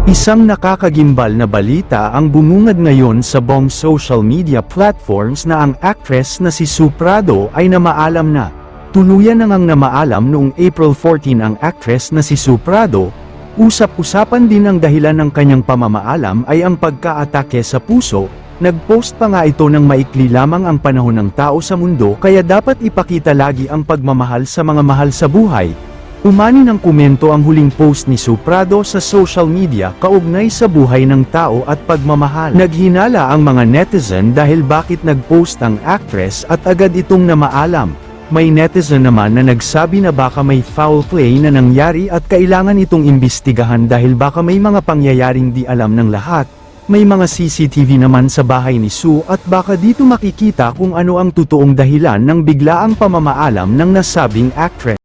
Isang nakakagimbal na balita ang bumungad ngayon sa buong social media platforms na ang actress na si Sue Prado ay namaalam na. Tuluyan na ngang namaalam noong April 14 ang actress na si Sue Prado. Usap-usapan din ang dahilan ng kanyang pamamaalam ay ang pagka-atake sa puso. Nag-post pa nga ito ng maikli lamang ang panahon ng tao sa mundo kaya dapat ipakita lagi ang pagmamahal sa mga mahal sa buhay. Umani ng komento ang huling post ni Sue Prado sa social media kaugnay sa buhay ng tao at pagmamahal. Naghinala ang mga netizen dahil bakit nag-post ang actress at agad itong namaalam. May netizen naman na nagsabi na baka may foul play na nangyari at kailangan itong imbestigahan dahil baka may mga pangyayaring di alam ng lahat. May mga CCTV naman sa bahay ni Sue at baka dito makikita kung ano ang totoong dahilan ng biglaang pamamaalam ng nasabing actress.